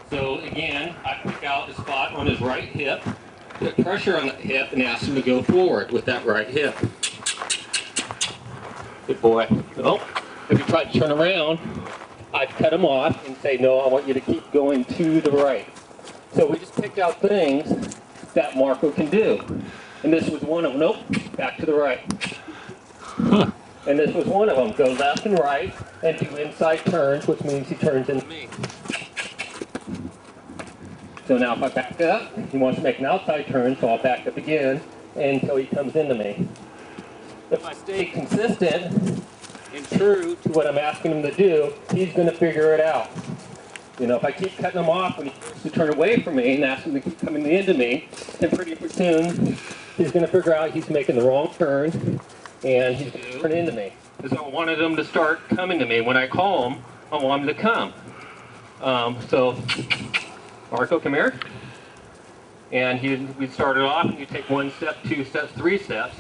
So again, I pick out a spot on his right hip, put pressure on that hip, and ask him to go forward with that right hip. Good boy. Well, if you try to turn around, I'd cut him off and say, no, I want you to keep going to the right. So we just picked out things that Marco can do. And this was one of them. Nope, back to the right. And this was one of them. Go left and right and do inside turns, which means he turns into me. So now if I back up, he wants to make an outside turn, so I'll back up again until he comes into me. If I stay consistent and true to what I'm asking him to do, he's going to figure it out. You know, if I keep cutting him off when he starts to turn away from me and ask him to keep coming into me, then pretty soon he's going to figure out he's making the wrong turn and he's going to turn into me. Because I wanted him to start coming to me. When I call him, I want him to come. So, Marco, come here. And we started off, and you take 1 step, 2 steps, 3 steps.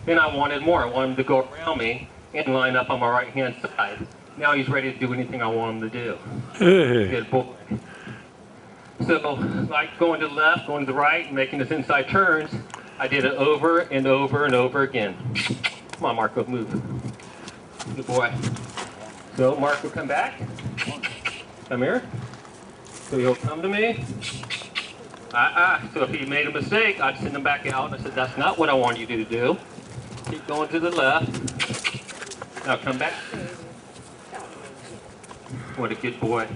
Then I wanted more. I wanted him to go around me and line up on my right-hand side. Now he's ready to do anything I want him to do. Good boy. So, like going to the left, going to the right, and making his inside turns, I did it over and over and over again. Come on, Marco, move. Good boy. So, Marco, come back. Come here. So he'll come to me. So if he made a mistake, I'd send him back out, and I said, that's not what I want you to do. Keep going to the left. Now come back. What a good boy.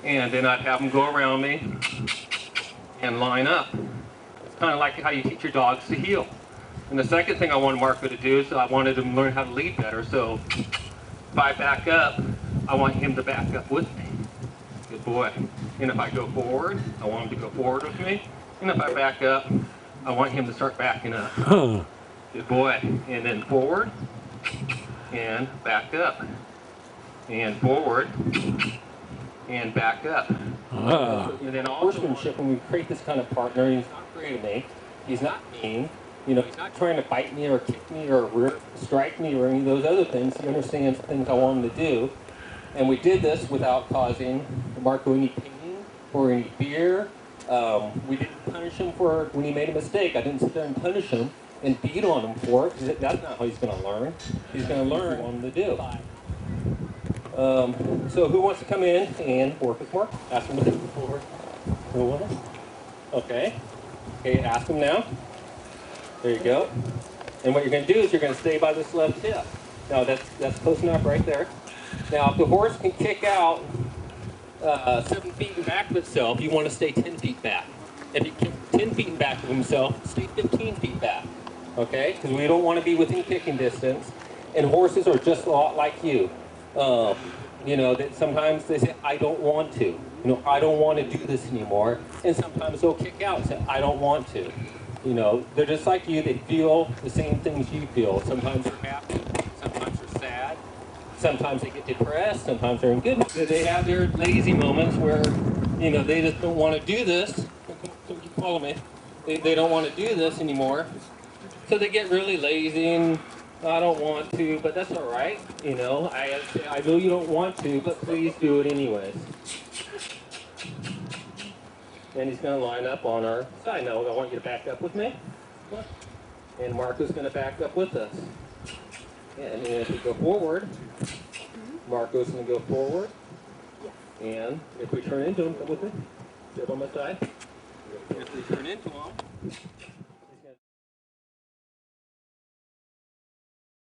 And then I'd have him go around me and line up. It's kind of like how you teach your dogs to heel. And the second thing I wanted Marco to do is I wanted him to learn how to lead better. So if I back up, I want him to back up with me. Good boy. And if I go forward, I want him to go forward with me. And if I back up, I want him to start backing up. Good boy. And then forward and back up. And forward and back up. And then horsemanship, when we create this kind of partner, he's not afraid of me. He's not mean. You know, he's not trying to bite me or kick me or strike me or any of those other things. He understands the things I want him to do. And we did this without causing Marco any pain or any fear. We didn't punish him for when he made a mistake. I didn't sit there and punish him and beat on him for it, because that's not how he's going to learn. He's going to learn what I want him to do. So who wants to come in and work with Marco? Ask him to come forward. Who wants? Okay. Okay, ask him now. There you go. And what you're going to do is you're going to stay by this left hip. Now that's close enough right there. Now if the horse can kick out 7 feet in back of itself, you want to stay 10 feet back. If he kicks 10 feet in back of himself, stay 15 feet back. Okay? Because we don't want to be within kicking distance. And horses are just a lot like you. You know, that sometimes they say, I don't want to. You know, I don't want to do this anymore. And sometimes they'll kick out and say, I don't want to. You know, they're just like you. They feel the same things you feel. Sometimes they're happy. Sometimes they're sad. Sometimes they get depressed. Sometimes they're in good moods. They have their lazy moments where, you know, they just don't want to do this. You follow me. They don't want to do this anymore. So they get really lazy and I don't want to, but that's all right. You know, I know you don't want to, but please do it anyways. And he's going to line up on our side. Now, I want you to back up with me. And Marco's going to back up with us. And if we go forward, Marco's going to go forward. And if we turn into him, come with me. Step on my side. If we turn into him,